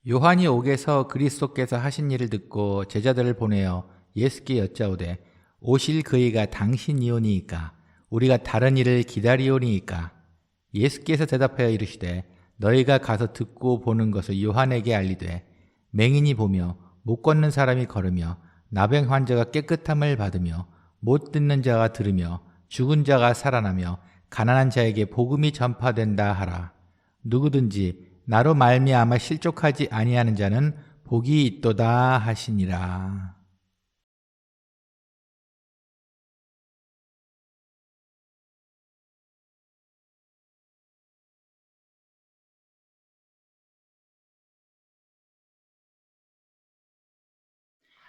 요한이 옥에서 그리스도께서 하신 일을 듣고 제자들을 보내어 예수께 여짜오되 오실 그이가 당신이오니이까 우리가 다른 일을 기다리오니이까. 예수께서 대답하여 이르시되 너희가 가서 듣고 보는 것을 요한에게 알리되 맹인이 보며 못 걷는 사람이 걸으며 나병 환자가 깨끗함을 받으며 못 듣는 자가 들으며 죽은 자가 살아나며 가난한 자에게 복음이 전파된다 하라. 누구든지 나로 말미암아 실족하지 아니하는 자는 복이 있도다 하시니라.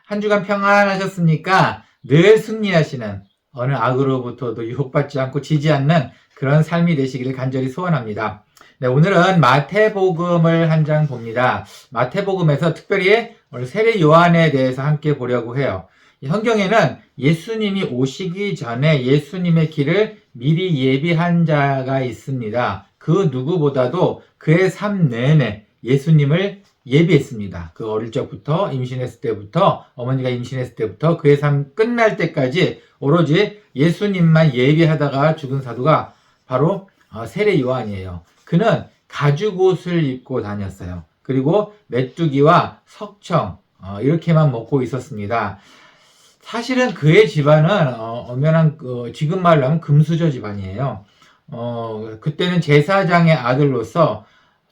한 주간 평안하셨습니까? 늘 승리하시는, 어느 악으로부터도 유혹받지 않고 지지 않는 그런 삶이 되시기를 간절히 소원합니다. 네, 오늘은 마태복음을 한 장 봅니다. 마태복음에서 특별히 오늘 세례 요한에 대해서 함께 보려고 해요. 성경에는 예수님이 오시기 전에 예수님의 길을 미리 예비한 자가 있습니다. 그 누구보다도 그의 삶 내내 예수님을 예비했습니다. 그 어릴 적부터, 임신했을 때부터, 어머니가 임신했을 때부터 그의 삶 끝날 때까지 오로지 예수님만 예비하다가 죽은 사도가 바로 세례 요한이에요. 그는 가죽옷을 입고 다녔어요. 그리고 메뚜기와 석청 이렇게만 먹고 있었습니다. 사실은 그의 집안은 엄연한 지금 말로 하면 금수저 집안이에요. 그때는 제사장의 아들로서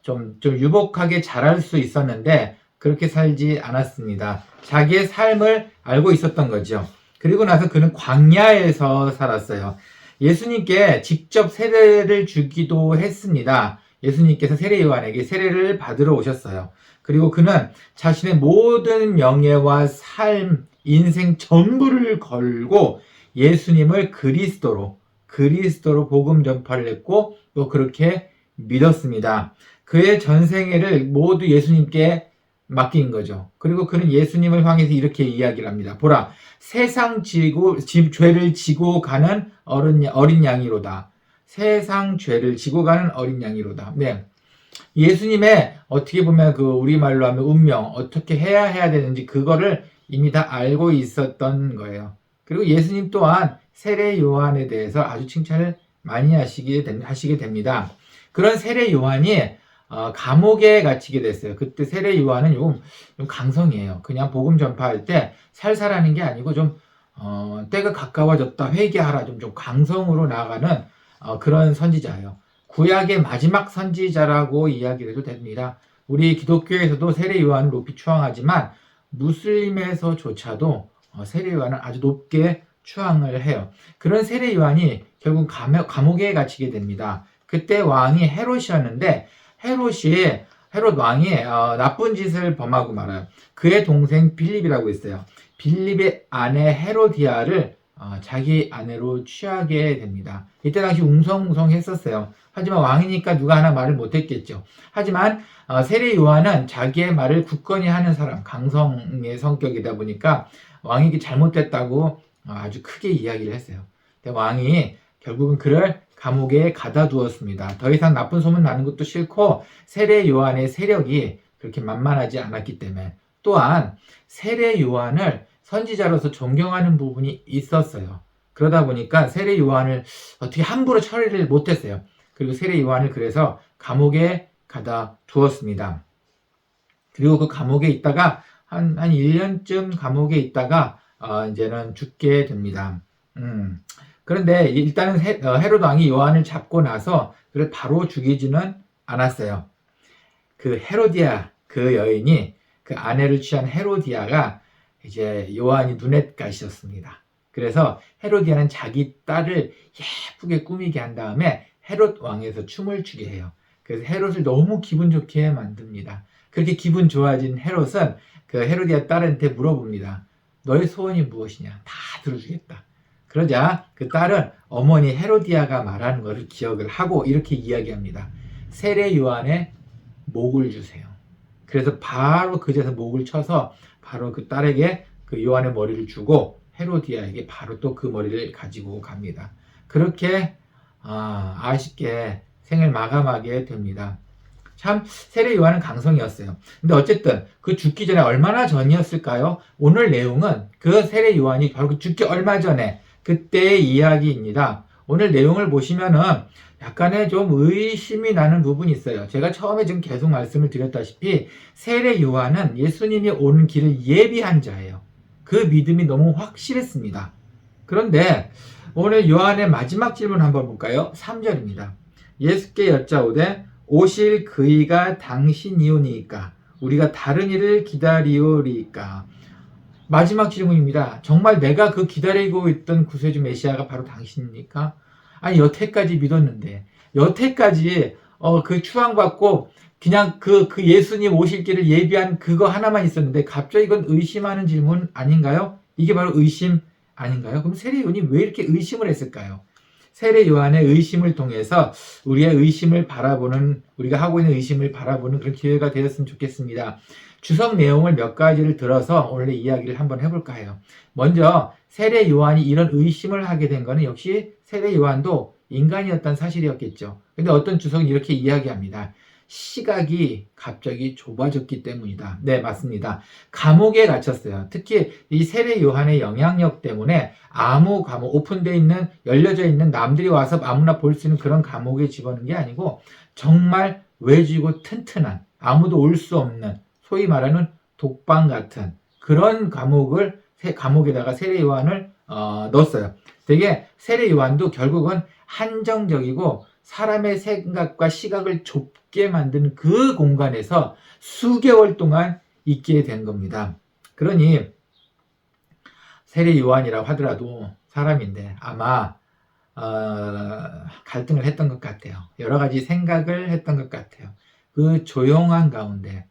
좀 유복하게 자랄 수 있었는데 그렇게 살지 않았습니다. 자기의 삶을 알고 있었던 거죠. 그리고 나서 그는 광야에서 살았어요. 예수님께 직접 세례를 주기도 했습니다. 예수님께서 세례 요한에게 세례를 받으러 오셨어요. 그리고 그는 자신의 모든 명예와 삶, 인생 전부를 걸고 예수님을 그리스도로 복음 전파를 했고 또 그렇게 믿었습니다. 그의 전생애를 모두 예수님께 맡긴 거죠. 그리고 그는 예수님을 향해서 이렇게 이야기를 합니다. 보라, 세상 죄를 지고 가는 어린 양이로다. 세상 죄를 지고 가는 어린 양이로다. 네. 예수님의 어떻게 보면 우리말로 하면 운명, 어떻게 해야 되는지 그거를 이미 다 알고 있었던 거예요. 그리고 예수님 또한 세례 요한에 대해서 아주 칭찬을 많이 하시게 됩니다. 그런 세례 요한이 감옥에 갇히게 됐어요. 그때 세례 요한은 좀 강성이에요. 그냥 복음 전파할 때 살살하는 게 아니고 때가 가까워졌다, 회개하라, 좀 강성으로 나아가는 그런 선지자예요. 구약의 마지막 선지자라고 이야기를 해도 됩니다. 우리 기독교에서도 세례 요한을 높이 추앙하지만 무슬림에서조차도 세례 요한을 아주 높게 추앙을 해요. 그런 세례 요한이 결국 감옥에 갇히게 됩니다. 그때 왕이 헤롯이었는데 헤롯 왕이 나쁜 짓을 범하고 말아요. 그의 동생 빌립이라고 있어요. 빌립의 아내 헤로디아를 자기 아내로 취하게 됩니다. 이때 당시 웅성웅성했었어요. 하지만 왕이니까 누가 하나 말을 못했겠죠. 하지만 세례 요한은 자기의 말을 굳건히 하는 사람, 강성의 성격이다 보니까 왕이 잘못됐다고 아주 크게 이야기를 했어요. 근데 왕이 결국은 그를 감옥에 가다 두었습니다. 더 이상 나쁜 소문 나는 것도 싫고 세례 요한의 세력이 그렇게 만만하지 않았기 때문에, 또한 세례 요한을 선지자로서 존경하는 부분이 있었어요. 그러다 보니까 세례 요한을 어떻게 함부로 처리를 못했어요. 그리고 세례 요한을 그래서 감옥에 가다 두었습니다. 그리고 그 감옥에 있다가 한 1년쯤 감옥에 있다가 이제는 죽게 됩니다. 그런데 일단은 헤롯 왕이 요한을 잡고 나서 그를 바로 죽이지는 않았어요. 그 헤로디아, 그 여인이, 그 아내를 취한 헤로디아가 이제 요한이 눈엣가시였습니다. 그래서 헤로디아는 자기 딸을 예쁘게 꾸미게 한 다음에 헤롯 왕에서 춤을 추게 해요. 그래서 헤롯을 너무 기분 좋게 만듭니다. 그렇게 기분 좋아진 헤롯은 그 헤로디아 딸한테 물어봅니다. 너의 소원이 무엇이냐? 다 들어주겠다. 그러자 그 딸은 어머니 헤로디아가 말하는 것을 기억을 하고 이렇게 이야기합니다. 세례 요한의 목을 주세요. 그래서 바로 그 자리에서 목을 쳐서 바로 그 딸에게 그 요한의 머리를 주고 헤로디아에게 바로 또 그 머리를 가지고 갑니다. 그렇게 아쉽게 생을 마감하게 됩니다. 참 세례 요한은 강성이었어요. 근데 어쨌든 그 죽기 전에 얼마나 전이었을까요? 오늘 내용은 그 세례 요한이 바로 그 죽기 얼마 전에 그때의 이야기입니다. 오늘 내용을 보시면은 약간의 좀 의심이 나는 부분이 있어요. 제가 처음에 지금 계속 말씀을 드렸다시피 세례 요한은 예수님이 오는 길을 예비한 자예요. 그 믿음이 너무 확실했습니다. 그런데 오늘 요한의 마지막 질문 한번 볼까요? 3절입니다. 예수께 여짜오되 오실 그이가 당신이오니이까 우리가 다른 이를 기다리오리이까. 마지막 질문입니다. 정말 내가 그 기다리고 있던 구세주 메시아가 바로 당신입니까? 아니 여태까지 믿었는데 여태까지 그 추앙받고 그냥 그 예수님 오실 길을 예비한 그거 하나만 있었는데 갑자기 이건 의심하는 질문 아닌가요? 이게 바로 의심 아닌가요? 그럼 세례 요한이 왜 이렇게 의심을 했을까요? 세례 요한의 의심을 통해서 우리의 의심을 바라보는, 우리가 하고 있는 의심을 바라보는 그런 기회가 되었으면 좋겠습니다. 주석 내용을 몇 가지를 들어서 오늘 이야기를 한번 해볼까 해요. 먼저 세례 요한이 이런 의심을 하게 된 것은 역시 세례 요한도 인간이었다는 사실이었겠죠. 근데 어떤 주석은 이렇게 이야기합니다. 시각이 갑자기 좁아졌기 때문이다. 네, 맞습니다. 감옥에 갇혔어요. 특히 이 세례 요한의 영향력 때문에 아무 감옥, 오픈되어 있는, 열려져 있는 남들이 와서 아무나 볼 수 있는 그런 감옥에 집어넣은 게 아니고 정말 외지고 튼튼한, 아무도 올 수 없는, 소위 말하는 독방 같은 그런 감옥에다가 세례 요한을 넣었어요. 되게 세례 요한도 결국은 한정적이고 사람의 생각과 시각을 좁게 만드는 그 공간에서 수개월 동안 있게 된 겁니다. 그러니 세례 요한이라고 하더라도 사람인데 아마 갈등을 했던 것 같아요. 여러 가지 생각을 했던 것 같아요. 그 조용한 가운데,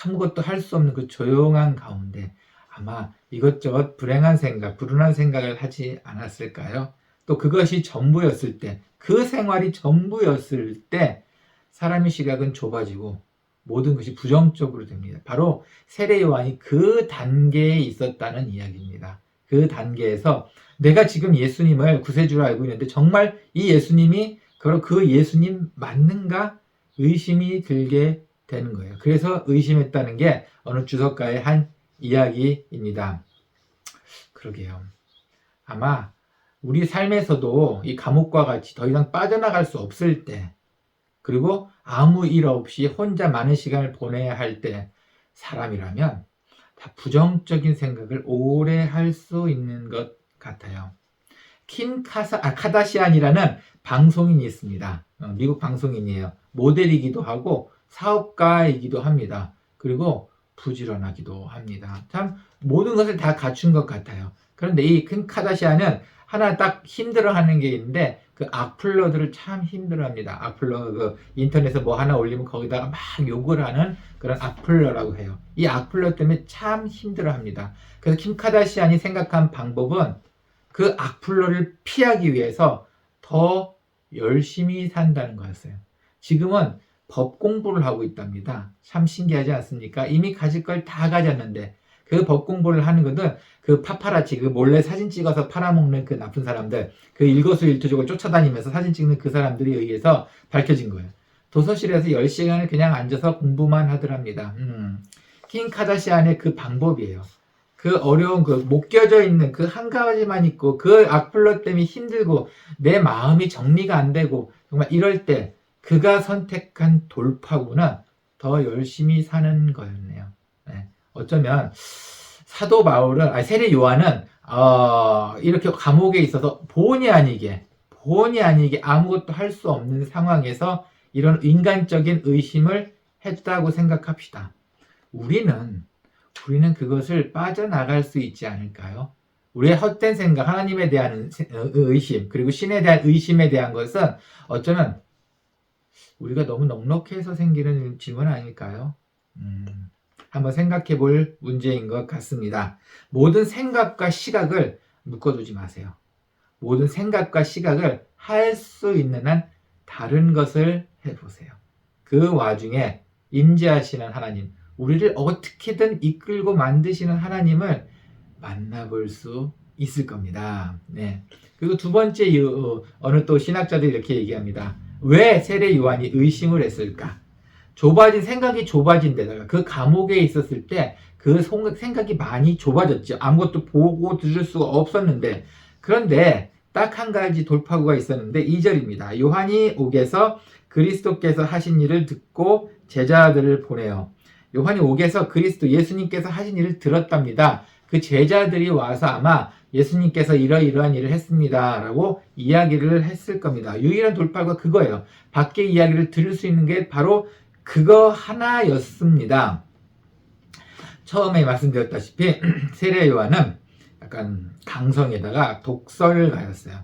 아무것도 할 수 없는 그 조용한 가운데 아마 이것저것 불행한 생각, 불운한 생각을 하지 않았을까요? 또 그것이 전부였을 때, 그 생활이 전부였을 때 사람의 시각은 좁아지고 모든 것이 부정적으로 됩니다. 바로 세례 요한이 그 단계에 있었다는 이야기입니다. 그 단계에서 내가 지금 예수님을 구세주로 알고 있는데 정말 이 예수님이 바로 그 예수님 맞는가 의심이 들게 되는 거예요. 그래서 의심했다는 게 어느 주석가의 한 이야기입니다. 그러게요. 아마 우리 삶에서도 이 감옥과 같이 더 이상 빠져나갈 수 없을 때, 그리고 아무 일 없이 혼자 많은 시간을 보내야 할 때 사람이라면 다 부정적인 생각을 오래 할 수 있는 것 같아요. 카다시안이라는 방송인이 있습니다. 미국 방송인이에요. 모델이기도 하고 사업가이기도 합니다. 그리고 부지런하기도 합니다. 참 모든 것을 다 갖춘 것 같아요. 그런데 이 kim 카다시안은 하나 딱 힘들어하는 게 있는데 그 악플러들을 참 힘들어합니다. 악플러 그 인터넷에 뭐 하나 올리면 거기다가 막 욕을 하는 그런 악플러라고 해요. 이 악플러 때문에 참 힘들어합니다. 그래서 kim 카다시안이 생각한 방법은 그 악플러를 피하기 위해서 더 열심히 산다는 거였어요. 지금은 법 공부를 하고 있답니다. 참 신기하지 않습니까? 이미 가질 걸 다 가졌는데 그 법 공부를 하는 것은 그 파파라치, 그 몰래 사진 찍어서 팔아먹는 그 나쁜 사람들, 그 일거수일투족을 쫓아다니면서 사진 찍는 그 사람들에 의해서 밝혀진 거예요. 도서실에서 10시간을 그냥 앉아서 공부만 하더랍니다. kim 카다시안의 그 방법이에요. 그 어려운 그 못 껴져 있는 그 한 가지만 있고 그 악플러 때문에 힘들고 내 마음이 정리가 안 되고 정말 이럴 때 그가 선택한 돌파구는 더 열심히 사는 거였네요. 네. 어쩌면 사도 바울은, 세례 요한은 이렇게 감옥에 있어서 본의 아니게 아무것도 할 수 없는 상황에서 이런 인간적인 의심을 했다고 생각합시다. 우리는 그것을 빠져나갈 수 있지 않을까요? 우리의 헛된 생각, 하나님에 대한 의심, 그리고 신에 대한 의심에 대한 것은 어쩌면 우리가 너무 넉넉해서 생기는 질문 아닐까요? 한번 생각해 볼 문제인 것 같습니다. 모든 생각과 시각을 묶어두지 마세요. 모든 생각과 시각을 할 수 있는 한 다른 것을 해보세요. 그 와중에 임재하시는 하나님, 우리를 어떻게든 이끌고 만드시는 하나님을 만나볼 수 있을 겁니다. 네. 그리고 두 번째 이유, 어느 또 신학자들이 이렇게 얘기합니다. 왜 세례 요한이 의심을 했을까? 생각이 좁아진 데다가 그 감옥에 있었을 때 그 생각이 많이 좁아졌죠. 아무것도 보고 들을 수가 없었는데, 그런데 딱 한 가지 돌파구가 있었는데 2절입니다. 요한이 옥에서 그리스도께서 하신 일을 듣고 제자들을 보내요. 요한이 옥에서 그리스도 예수님께서 하신 일을 들었답니다. 그 제자들이 와서 아마 예수님께서 이러이러한 일을 했습니다 라고 이야기를 했을 겁니다. 유일한 돌파구가 그거예요. 밖에 이야기를 들을 수 있는 게 바로 그거 하나였습니다. 처음에 말씀드렸다시피 세례 요한은 약간 강성에다가 독설을 가졌어요.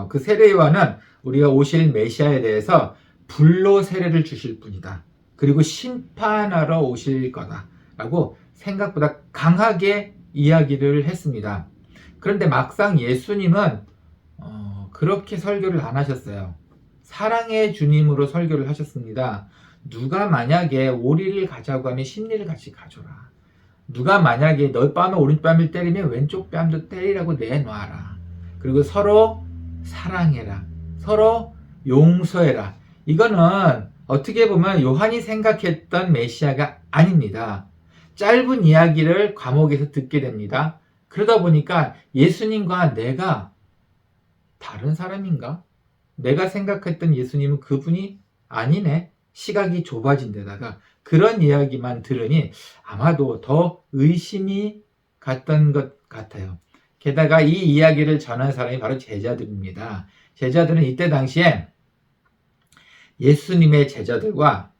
그 세례 요한은 우리가 오실 메시아에 대해서 불로 세례를 주실 분이다. 그리고 심판하러 오실 거다라고 생각보다 강하게 이야기를 했습니다. 그런데 막상 예수님은 그렇게 설교를 안 하셨어요. 사랑의 주님으로 설교를 하셨습니다. 누가 만약에 오리를 가자고 하면 십리를 같이 가져라. 누가 만약에 너 뺨에 오른뺨을 때리면 왼쪽 뺨도 때리라고 내놔라. 그리고 서로 사랑해라. 서로 용서해라. 이거는 어떻게 보면 요한이 생각했던 메시아가 아닙니다. 짧은 이야기를 감옥에서 듣게 됩니다. 그러다 보니까 예수님과 내가 다른 사람인가? 내가 생각했던 예수님은 그분이 아니네. 시각이 좁아진 데다가 그런 이야기만 들으니 아마도 더 의심이 갔던 것 같아요. 게다가 이 이야기를 전한 사람이 바로 제자들입니다. 제자들은 이때 당시에 예수님의 제자들과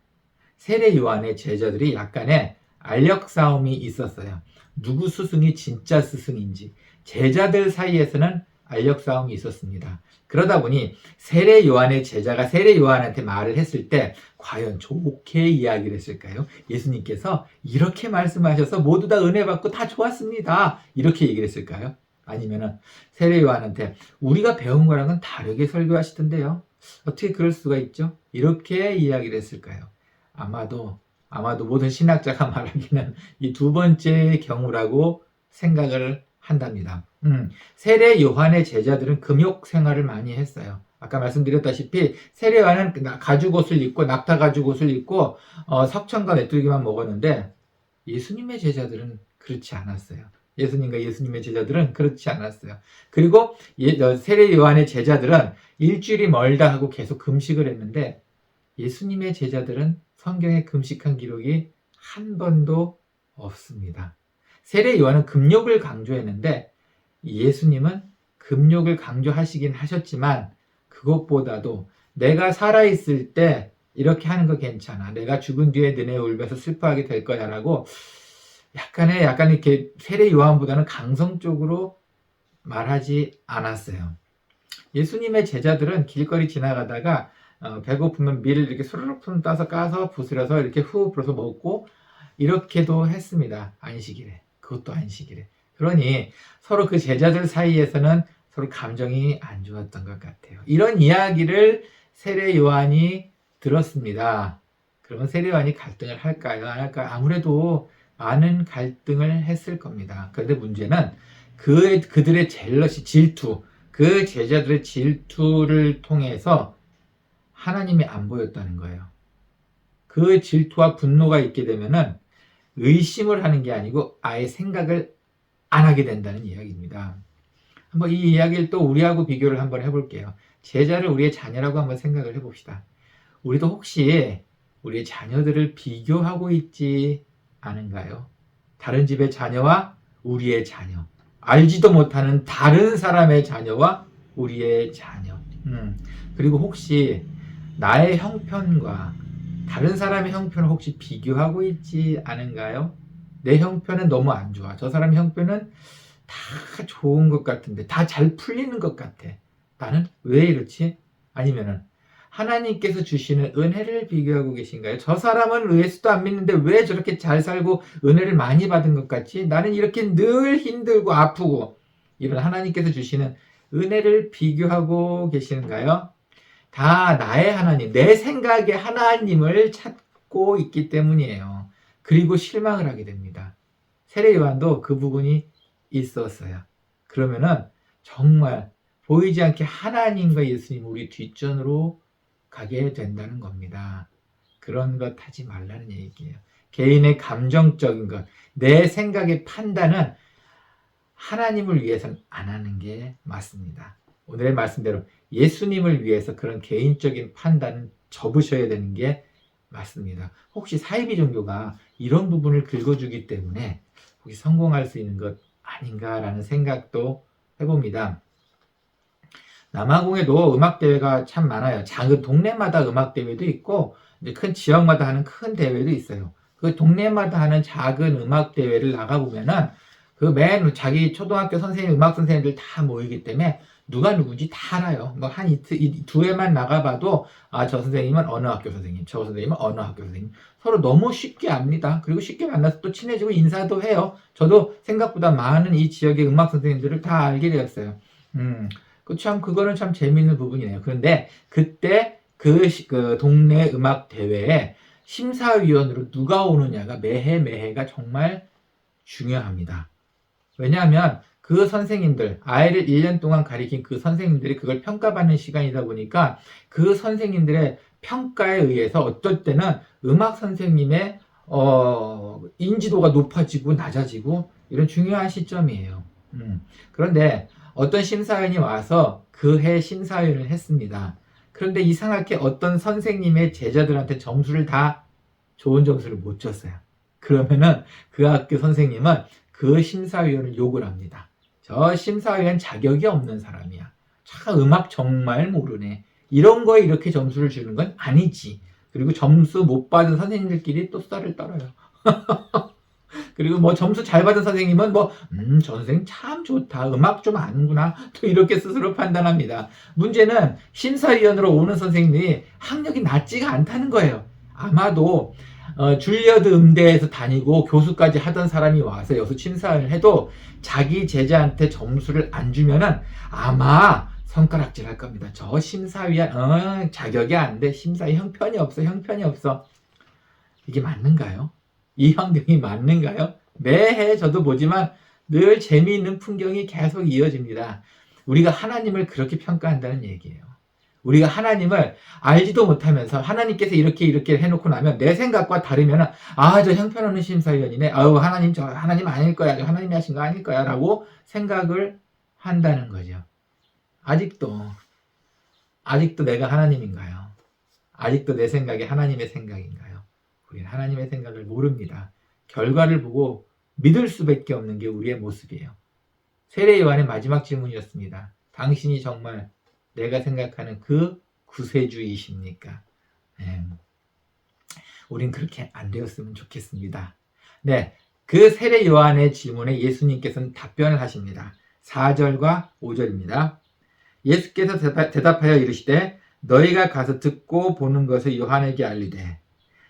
세례 요한의 제자들이 약간의 알력 싸움이 있었어요. 누구 스승이 진짜 스승인지 제자들 사이에서는 알력 싸움이 있었습니다. 그러다 보니 세례 요한의 제자가 세례 요한한테 말을 했을 때 과연 좋게 이야기를 했을까요? 예수님께서 이렇게 말씀하셔서 모두 다 은혜 받고 다 좋았습니다. 이렇게 얘기를 했을까요? 아니면은 세례 요한한테 우리가 배운 거랑은 다르게 설교하시던데요. 어떻게 그럴 수가 있죠? 이렇게 이야기를 했을까요? 아마도 모든 신학자가 말하기는 이 두 번째 경우라고 생각을 한답니다. 세례 요한의 제자들은 금욕 생활을 많이 했어요. 아까 말씀드렸다시피 세례 요한은 가죽옷을 입고 낙타 가죽옷을 입고 석청과 메뚜기만 먹었는데 예수님의 제자들은 그렇지 않았어요. 예수님과 예수님의 제자들은 그렇지 않았어요. 그리고 세례 요한의 제자들은 일주일이 멀다 하고 계속 금식을 했는데 예수님의 제자들은 성경에 금식한 기록이 한 번도 없습니다. 세례 요한은 금욕을 강조했는데 예수님은 금욕을 강조하시긴 하셨지만 그것보다도 내가 살아있을 때 이렇게 하는 거 괜찮아. 내가 죽은 뒤에 너네 울면서 슬퍼하게 될 거야 라고 약간 이렇게 세례 요한보다는 강성적으로 말하지 않았어요. 예수님의 제자들은 길거리 지나가다가 배고프면 밀을 이렇게 수르륵 손 따서 까서 부스려서 이렇게 후 불어서 먹고 이렇게도 했습니다. 안식일에. 그것도 안식일에. 그러니 서로 그 제자들 사이에서는 서로 감정이 안 좋았던 것 같아요. 이런 이야기를 세례 요한이 들었습니다. 그러면 세례 요한이 갈등을 할까요? 안 할까요? 아무래도 많은 갈등을 했을 겁니다. 그런데 문제는 그들의 젤러시, 질투, 그 제자들의 질투를 통해서 하나님이 안 보였다는 거예요. 그 질투와 분노가 있게 되면은 의심을 하는 게 아니고 아예 생각을 안 하게 된다는 이야기입니다. 한번 이 이야기를 또 우리하고 비교를 한번 해볼게요. 제자를 우리의 자녀라고 한번 생각을 해봅시다. 우리도 혹시 우리의 자녀들을 비교하고 있지 않은가요? 다른 집의 자녀와 우리의 자녀. 알지도 못하는 다른 사람의 자녀와 우리의 자녀. 그리고 혹시 나의 형편과 다른 사람의 형편을 혹시 비교하고 있지 않은가요? 내 형편은 너무 안 좋아. 저 사람의 형편은 다 좋은 것 같은데, 다 잘 풀리는 것 같아. 나는 왜 이렇지? 아니면은 하나님께서 주시는 은혜를 비교하고 계신가요? 저 사람은 예수도 안 믿는데 왜 저렇게 잘 살고 은혜를 많이 받은 것 같지? 나는 이렇게 늘 힘들고 아프고. 이런 하나님께서 주시는 은혜를 비교하고 계시는가요? 다 나의 하나님, 내 생각의 하나님을 찾고 있기 때문이에요. 그리고 실망을 하게 됩니다. 세례 요한도 그 부분이 있었어요. 그러면은 정말 보이지 않게 하나님과 예수님 우리 뒷전으로 가게 된다는 겁니다. 그런 것 하지 말라는 얘기예요. 개인의 감정적인 것, 내 생각의 판단은 하나님을 위해서는 안 하는 게 맞습니다. 오늘의 말씀대로 예수님을 위해서 그런 개인적인 판단은 접으셔야 되는 게 맞습니다. 혹시 사이비 종교가 이런 부분을 긁어주기 때문에 혹시 성공할 수 있는 것 아닌가라는 생각도 해봅니다. 남아공에도 음악대회가 참 많아요. 작은 동네마다 음악대회도 있고 이제 큰 지역마다 하는 큰 대회도 있어요. 그 동네마다 하는 작은 음악대회를 나가보면은 그 맨 자기 초등학교 선생님, 음악 선생님들 다 모이기 때문에 누가 누군지 다 알아요. 뭐 한 두 해만 나가봐도 아, 저 선생님은 어느 학교 선생님, 저 선생님은 어느 학교 선생님. 서로 너무 쉽게 압니다. 그리고 쉽게 만나서 또 친해지고 인사도 해요. 저도 생각보다 많은 이 지역의 음악 선생님들을 다 알게 되었어요. 참 그거는 참 재미있는 부분이네요. 그런데 그때 그 동네 음악 대회에 심사위원으로 누가 오느냐가 매해가 정말 중요합니다. 왜냐하면 그 선생님들, 아이를 1년 동안 가리킨 그 선생님들이 그걸 평가받는 시간이다 보니까 그 선생님들의 평가에 의해서 어떨 때는 음악 선생님의 인지도가 높아지고 낮아지고 이런 중요한 시점이에요. 그런데 어떤 심사위원이 와서 그 해 심사위원을 했습니다. 그런데 이상하게 어떤 선생님의 제자들한테 점수를 다 좋은 점수를 못 줬어요. 그러면은 그 학교 선생님은 그 심사위원을 욕을 합니다. 저 심사위원 자격이 없는 사람이야. 참 음악 정말 모르네. 이런 거에 이렇게 점수를 주는 건 아니지. 그리고 점수 못 받은 선생님들끼리 또 수다를 떨어요. 그리고 뭐 점수 잘 받은 선생님은 저 선생님 참 좋다. 음악 좀 아는구나. 또 이렇게 스스로 판단합니다. 문제는 심사위원으로 오는 선생님이 학력이 낮지가 않다는 거예요. 아마도 줄리어드 음대에서 다니고 교수까지 하던 사람이 와서 여기서 심사를 해도 자기 제자한테 점수를 안 주면은 아마 손가락질 할 겁니다. 저 심사위원 자격이 안 돼. 심사위 형편이 없어. 이게 맞는가요? 이 환경이 맞는가요? 매해 저도 보지만 늘 재미있는 풍경이 계속 이어집니다. 우리가 하나님을 그렇게 평가한다는 얘기예요. 우리가 하나님을 알지도 못하면서 하나님께서 이렇게 해놓고 나면 내 생각과 다르면 저 형편없는 심사위원이네. 하나님 저 하나님 아닐 거야. 저 하나님이 하신 거 아닐 거야. 라고 생각을 한다는 거죠. 아직도 내가 하나님인가요? 아직도 내 생각이 하나님의 생각인가요? 우리는 하나님의 생각을 모릅니다. 결과를 보고 믿을 수밖에 없는 게 우리의 모습이에요. 세례 요한의 마지막 질문이었습니다. 당신이 정말 내가 생각하는 그 구세주이십니까? 우린 그렇게 안 되었으면 좋겠습니다. 네, 그 세례 요한의 질문에 예수님께서는 답변을 하십니다. 4절과 5절입니다. 예수께서 대답하여 이르시되 너희가 가서 듣고 보는 것을 요한에게 알리되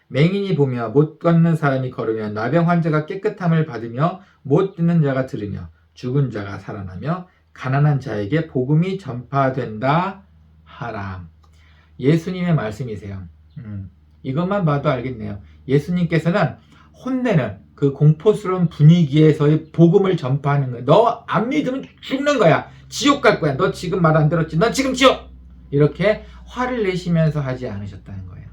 맹인이 보며 못 걷는 사람이 걸으며 나병 환자가 깨끗함을 받으며 못 듣는 자가 들으며 죽은 자가 살아나며 가난한 자에게 복음이 전파된다 하라. 예수님의 말씀이세요. 이것만 봐도 알겠네요. 예수님께서는 혼내는 그 공포스러운 분위기에서의 복음을 전파하는 거예요. 너 안 믿으면 죽는 거야. 지옥 갈 거야. 너 지금 말 안 들었지? 너 지금 지옥! 이렇게 화를 내시면서 하지 않으셨다는 거예요.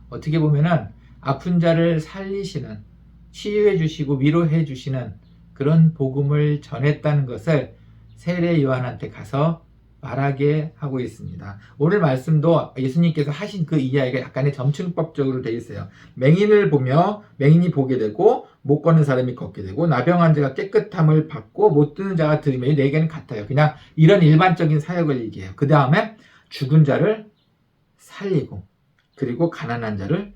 어떻게 보면은 아픈 자를 살리시는, 치유해 주시고 위로해 주시는 그런 복음을 전했다는 것을 세례 요한한테 가서 말하게 하고 있습니다. 오늘 말씀도 예수님께서 하신 그 이야기가 약간의 점층법적으로 되어 있어요. 맹인을 보며 맹인이 보게 되고 못 걷는 사람이 걷게 되고 나병 환자가 깨끗함을 받고 못 듣는 자가 들으며 이 네 개는 같아요. 그냥 이런 일반적인 사역을 얘기해요. 그 다음에 죽은 자를 살리고 그리고 가난한 자를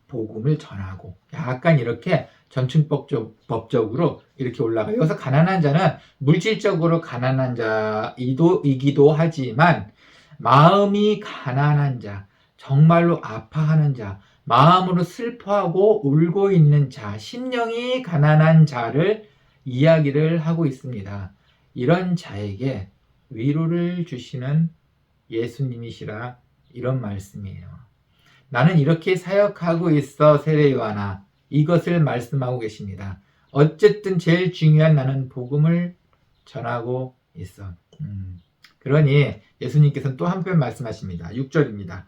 복음을 전하고 약간 이렇게 전층법적으로 이렇게 올라가요. 여기서 가난한 자는 물질적으로 가난한 자이기도 하지만 마음이 가난한 자, 정말로 아파하는 자, 마음으로 슬퍼하고 울고 있는 자, 심령이 가난한 자를 이야기를 하고 있습니다. 이런 자에게 위로를 주시는 예수님이시라 이런 말씀이에요. 나는 이렇게 사역하고 있어 세례 요한아. 이것을 말씀하고 계십니다. 어쨌든 제일 중요한 나는 복음을 전하고 있어. 그러니 예수님께서는 또 한편 말씀하십니다. 6절입니다.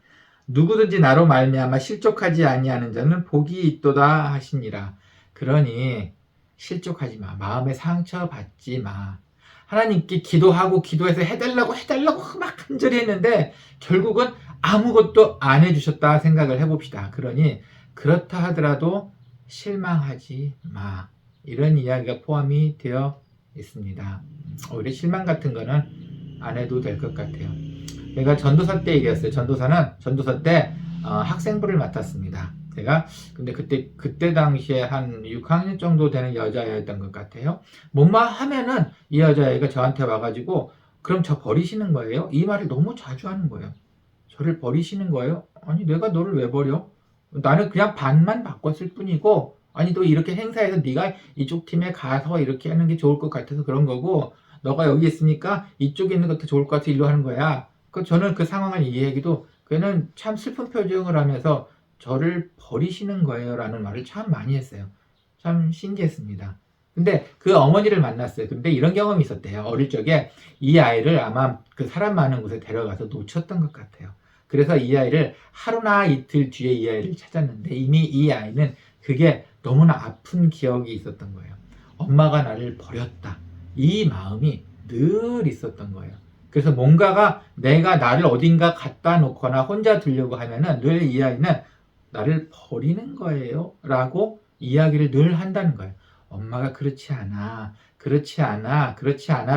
누구든지 나로 말미암아 실족하지 아니하는 자는 복이 있도다 하시니라. 그러니 실족하지 마. 마음에 상처 받지 마. 하나님께 기도하고 기도해서 해달라고 막 간절히 했는데 결국은 아무것도 안 해주셨다 생각을 해봅시다. 그러니 그렇다 하더라도 실망하지 마. 이런 이야기가 포함이 되어 있습니다. 오히려 실망 같은 거는 안 해도 될 것 같아요. 제가 전도사 때 얘기했어요. 전도사 때 학생부를 맡았습니다. 제가 근데 그때 당시에 한 6학년 정도 되는 여자애였던 것 같아요. 뭐만 하면은 이 여자애가 저한테 와가지고 그럼 저 버리시는 거예요? 이 말을 너무 자주 하는 거예요. 저를 버리시는 거예요? 아니 내가 너를 왜 버려? 나는 그냥 반만 바꿨을 뿐이고 아니 너 이렇게 행사해서 네가 이쪽 팀에 가서 이렇게 하는 게 좋을 것 같아서 그런 거고 너가 여기 있으니까 이쪽에 있는 것도 좋을 것 같아서 일로 하는 거야. 저는 그 상황을 이해하기도 그는 참 슬픈 표정을 하면서 저를 버리시는 거예요 라는 말을 참 많이 했어요. 참 신기했습니다. 근데 그 어머니를 만났어요. 근데 이런 경험이 있었대요. 어릴 적에 이 아이를 아마 그 사람 많은 곳에 데려가서 놓쳤던 것 같아요. 그래서 이 아이를 하루나 이틀 뒤에 이 아이를 찾았는데 이미 이 아이는 그게 너무나 아픈 기억이 있었던 거예요. 엄마가 나를 버렸다. 이 마음이 늘 있었던 거예요. 그래서 뭔가가 내가 나를 어딘가 갖다 놓거나 혼자 두려고 하면은 늘 이 아이는 나를 버리는 거예요 라고 이야기를 늘 한다는 거예요. 엄마가 그렇지 않아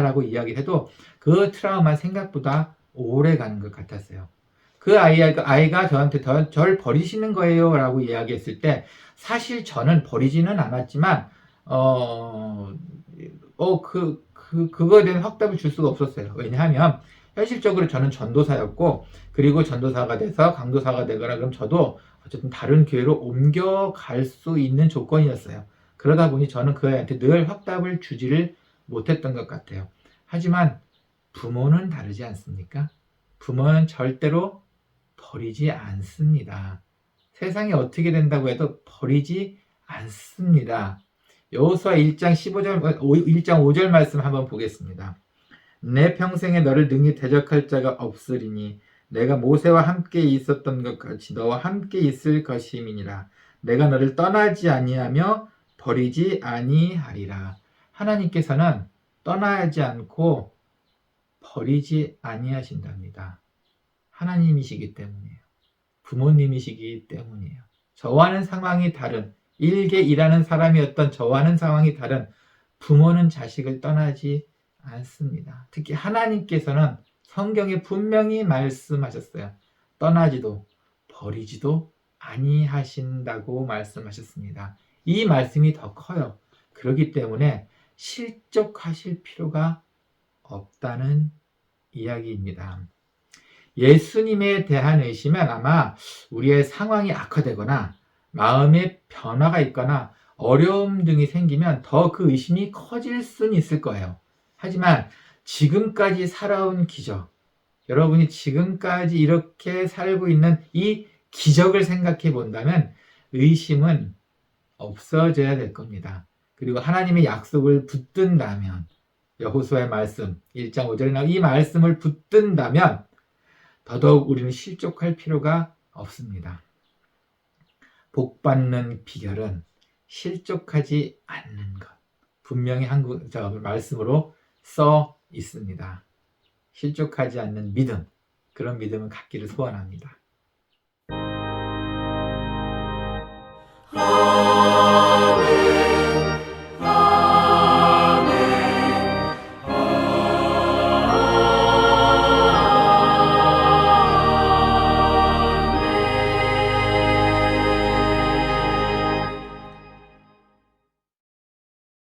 라고 이야기해도 그 트라우마 생각보다 오래 가는 것 같았어요. 그 아이가 저한테 절 버리시는 거예요 라고 이야기했을 때 사실 저는 버리지는 않았지만 그거에 대한 확답을 줄 수가 없었어요. 왜냐하면 현실적으로 저는 전도사였고 그리고 전도사가 돼서 강도사가 되거나 그럼 저도 어쨌든 다른 교회로 옮겨갈 수 있는 조건이었어요. 그러다 보니 저는 그 아이한테 늘 확답을 주지를 못했던 것 같아요. 하지만 부모는 다르지 않습니까? 부모는 절대로 버리지 않습니다. 세상이 어떻게 된다고 해도 버리지 않습니다. 여호수아 1장 5절 말씀 한번 보겠습니다. 내 평생에 너를 능히 대적할 자가 없으리니 내가 모세와 함께 있었던 것 같이 너와 함께 있을 것임이니라. 내가 너를 떠나지 아니하며 버리지 아니하리라. 하나님께서는 떠나지 않고 버리지 아니하신답니다. 하나님이시기 때문이에요. 부모님이시기 때문이에요. 저와는 상황이 다른 일개 일하는 사람이었던 저와는 상황이 다른 부모는 자식을 떠나지 않습니다. 특히 하나님께서는 성경에 분명히 말씀하셨어요. 떠나지도 버리지도 아니하신다고 말씀하셨습니다. 이 말씀이 더 커요. 그렇기 때문에 실족하실 필요가 없다는 이야기입니다. 예수님에 대한 의심은 아마 우리의 상황이 악화되거나 마음의 변화가 있거나 어려움 등이 생기면 더 그 의심이 커질 수는 있을 거예요. 하지만 지금까지 살아온 기적, 여러분이 지금까지 이렇게 살고 있는 이 기적을 생각해 본다면 의심은 없어져야 될 겁니다. 그리고 하나님의 약속을 붙든다면 여호수아의 말씀 1장 5절에 나온 이 말씀을 붙든다면 더더욱 우리는 실족할 필요가 없습니다. 복 받는 비결은 실족하지 않는 것. 분명히 말씀으로 써 있습니다. 실족하지 않는 믿음, 그런 믿음을 갖기를 소원합니다.